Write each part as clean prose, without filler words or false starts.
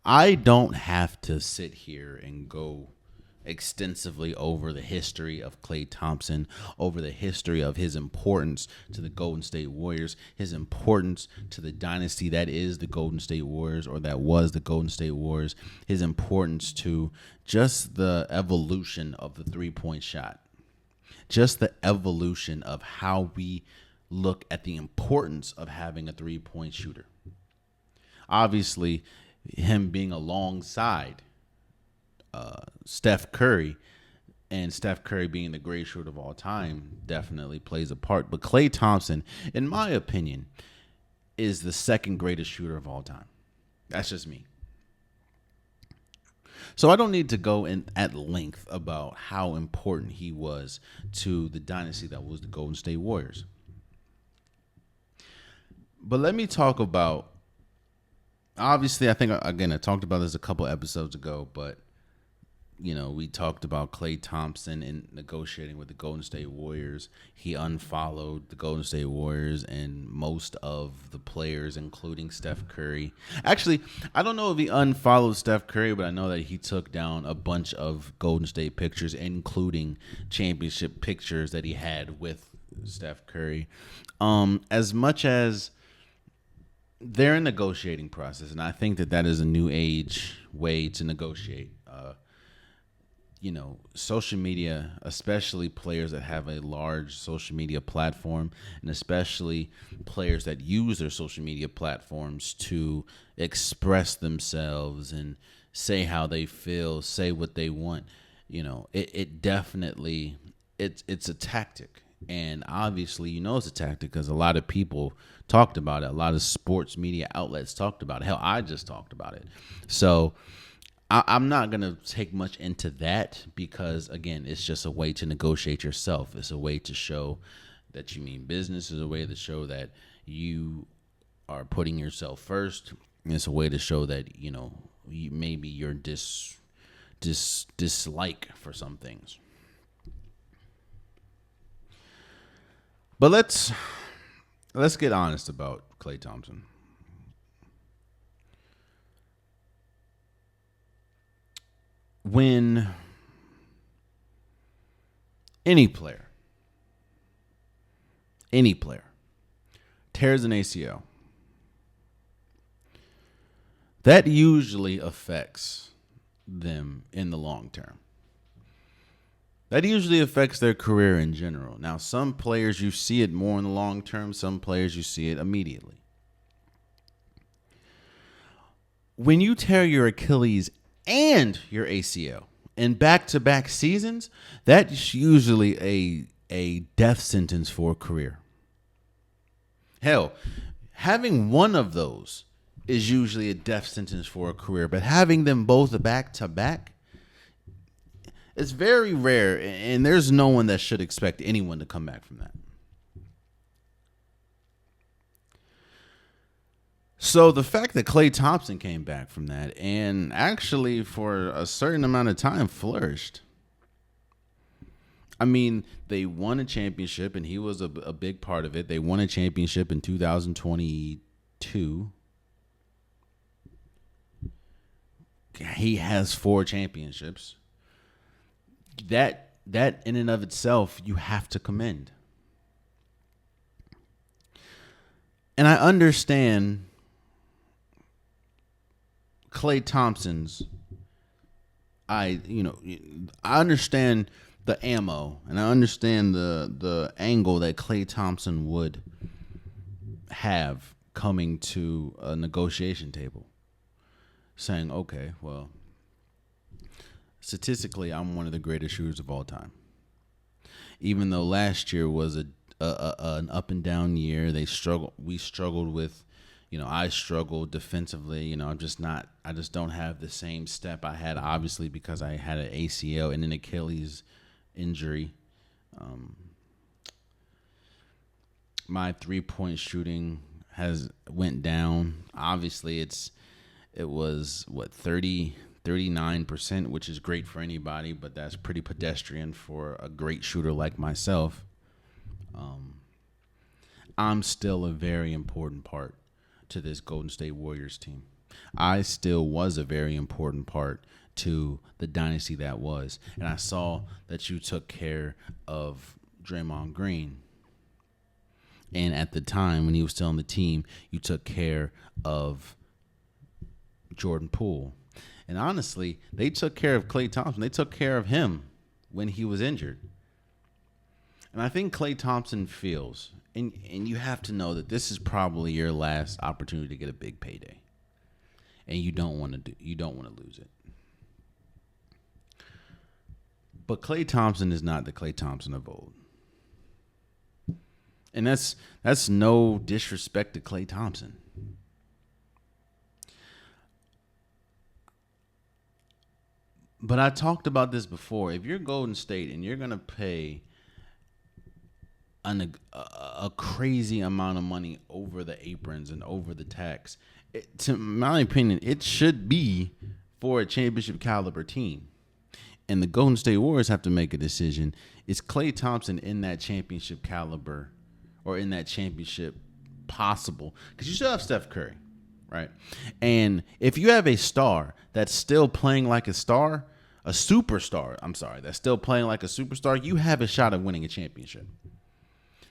I don't have to sit here and go extensively over the history of Klay Thompson, over the history of his importance to the Golden State Warriors, his importance to the dynasty that is the Golden State Warriors, or that was the Golden State Warriors, his importance to just the evolution of the three-point shot, just the evolution of how we look at the importance of having a three-point shooter. Obviously, him being alongside Steph Curry, and Steph Curry being the greatest shooter of all time definitely plays a part. But Klay Thompson, in my opinion, is the second greatest shooter of all time. That's just me. So I don't need to go in at length about how important he was to the dynasty that was the Golden State Warriors. But let me talk about, obviously, I think, again, I talked about this a couple episodes ago, but we talked about Klay Thompson in negotiating with the Golden State Warriors. He unfollowed the Golden State Warriors and most of the players, including Steph Curry. Actually, I don't know if he unfollowed Steph Curry, but I know that he took down a bunch of Golden State pictures, including championship pictures that he had with Steph Curry. As much as they're in negotiating process, and I think that is a new age way to negotiate. Social media, especially players that have a large social media platform, and especially players that use their social media platforms to express themselves and say how they feel, say what they want. It definitely, it's a tactic. And obviously, it's a tactic because a lot of people talked about it. A lot of sports media outlets talked about it. Hell, I just talked about it. So I'm not going to take much into that because, again, it's just a way to negotiate yourself. It's a way to show that you mean business. It's a way to show that you are putting yourself first. It's a way to show that, maybe your dislike for some things. But let's get honest about Klay Thompson. When any player tears an ACL, that usually affects them in the long term. That usually affects their career in general. Now, some players, you see it more in the long term. Some players, you see it immediately. When you tear your Achilles and your ACL in back-to-back seasons, that's usually a death sentence for a career. Hell, having one of those is usually a death sentence for a career, but having them both back-to-back, it's very rare, and there's no one that should expect anyone to come back from that. So the fact that Klay Thompson came back from that and actually for a certain amount of time flourished. I mean, they won a championship, and he was a big part of it. They won a championship in 2022. He has 4 championships. That in and of itself, you have to commend. And I understand Klay Thompson's, I understand the ammo, and I understand the angle that Klay Thompson would have coming to a negotiation table, saying, okay, well, statistically, I'm one of the greatest shooters of all time. Even though last year was an up and down year, we struggled with, I struggled defensively. I just don't have the same step I had, obviously, because I had an ACL and an Achilles injury. My 3-point shooting went down. Obviously, it was 39%, which is great for anybody, but that's pretty pedestrian for a great shooter like myself. I'm still a very important part to this Golden State Warriors team. I still was a very important part to the dynasty that was. And I saw that you took care of Draymond Green. And at the time when he was still on the team, you took care of Jordan Poole. And honestly, they took care of Klay Thompson. They took care of him when he was injured. And I think Klay Thompson feels, and you have to know that this is probably your last opportunity to get a big payday. And you don't want to lose it. But Klay Thompson is not the Klay Thompson of old. And that's no disrespect to Klay Thompson. But I talked about this before. If you're Golden State and you're going to pay a crazy amount of money over the aprons and over the tax, to my opinion, it should be for a championship caliber team. And the Golden State Warriors have to make a decision. Is Klay Thompson in that championship caliber or in that championship possible? Because you still have Steph Curry, right? And if you have a star that's still playing like a star, that's still playing like a superstar, you have a shot at winning a championship.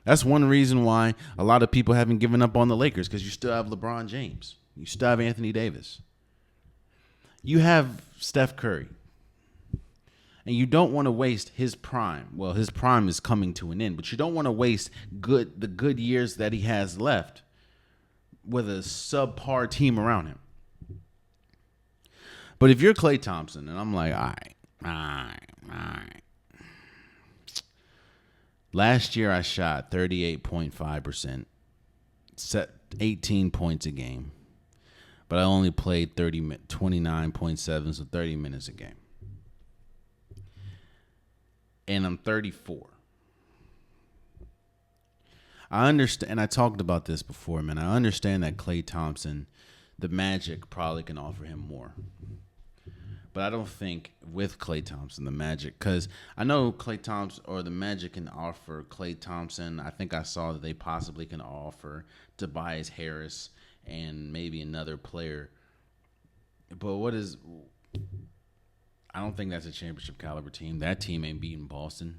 That's one reason why a lot of people haven't given up on the Lakers, because you still have LeBron James. You still have Anthony Davis. You have Steph Curry. And you don't want to waste his prime. Well, his prime is coming to an end, but you don't want to waste the good years that he has left with a subpar team around him. But if you're Klay Thompson, and I'm like, all right. Last year I shot 38.5%, set 18 points a game, but I only played 29.7, so 30 minutes a game. And I'm 34. I understand, and I talked about this before, man. I understand that Klay Thompson, the Magic probably can offer him more. But I don't think with Klay Thompson, the Magic, because I know Klay Thompson or the Magic can offer Klay Thompson. I think I saw that they possibly can offer Tobias Harris and maybe another player. But I don't think that's a championship caliber team. That team ain't beating Boston.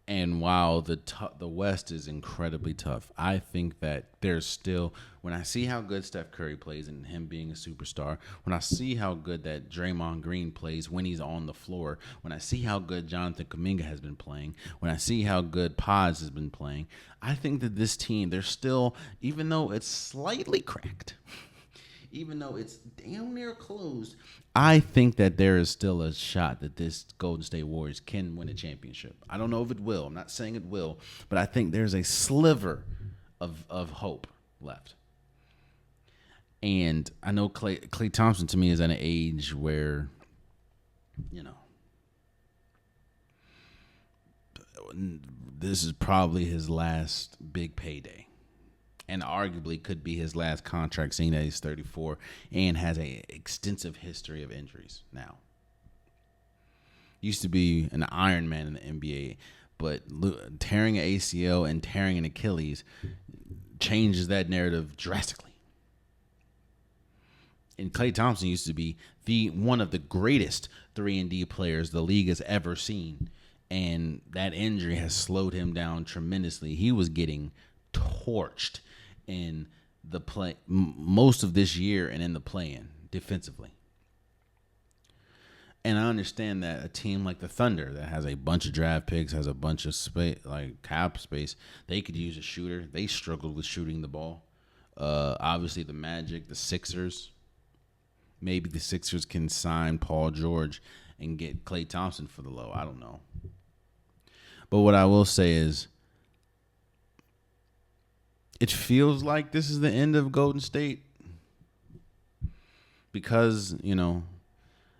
And while the West is incredibly tough, I think that there's still, when I see how good Steph Curry plays and him being a superstar, when I see how good that Draymond Green plays when he's on the floor, when I see how good Jonathan Kuminga has been playing, when I see how good Pods has been playing, I think that this team, they're still, even though it's slightly cracked, even though it's damn near closed, I think that there is still a shot that this Golden State Warriors can win a championship. I don't know if it will. I'm not saying it will, but I think there's a sliver of hope left. And I know Klay Thompson, to me, is at an age where, this is probably his last big payday. And arguably could be his last contract, seeing that he's 34 and has an extensive history of injuries now. Used to be an Iron Man in the NBA, but tearing an ACL and tearing an Achilles changes that narrative drastically. And Klay Thompson used to be one of the greatest 3-and-D players the league has ever seen, and that injury has slowed him down tremendously. He was getting torched in the play most of this year and in the play-in defensively. And I understand that a team like the Thunder that has a bunch of draft picks, has a bunch of space, like cap space, they could use a shooter. They struggled with shooting the ball. Obviously the Magic, the Sixers. Maybe the Sixers can sign Paul George and get Klay Thompson for the low. I don't know. But what I will say is, it feels like this is the end of Golden State because,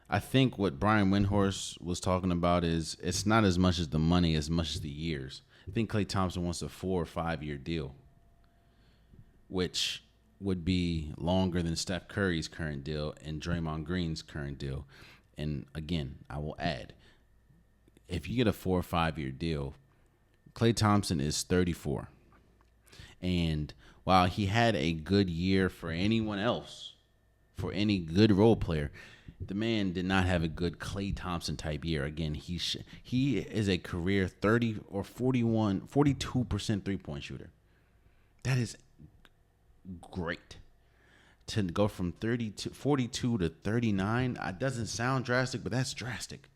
I think what Brian Windhorst was talking about is it's not as much as the money as much as the years. I think Klay Thompson wants a 4 or 5 year deal, which would be longer than Steph Curry's current deal and Draymond Green's current deal. And again, I will add, if you get a 4 or 5 year deal, Klay Thompson is 34. And while he had a good year for anyone else, for any good role player. The man did not have a good Klay Thompson type year. Again, he is a career 30 or 42% three-point shooter. That is great. To go from 42 to 39, it doesn't sound drastic, but that's drastic.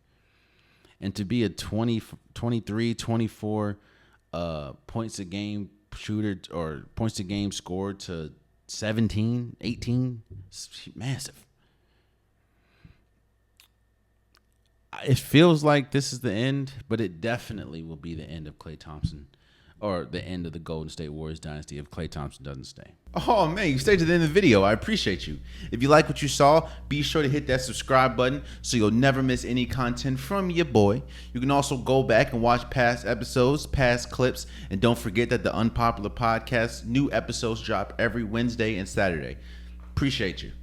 And to be a 23, 24 points a game shooter or points a game scored to 17, 18, massive. It feels like this is the end, but it definitely will be the end of Klay Thompson, or the end of the Golden State Warriors dynasty if Klay Thompson doesn't stay. Oh, man, you stayed to the end of the video. I appreciate you. If you like what you saw, be sure to hit that subscribe button so you'll never miss any content from your boy. You can also go back and watch past episodes, past clips, and don't forget that the Unpopular Podcast, new episodes drop every Wednesday and Saturday. Appreciate you.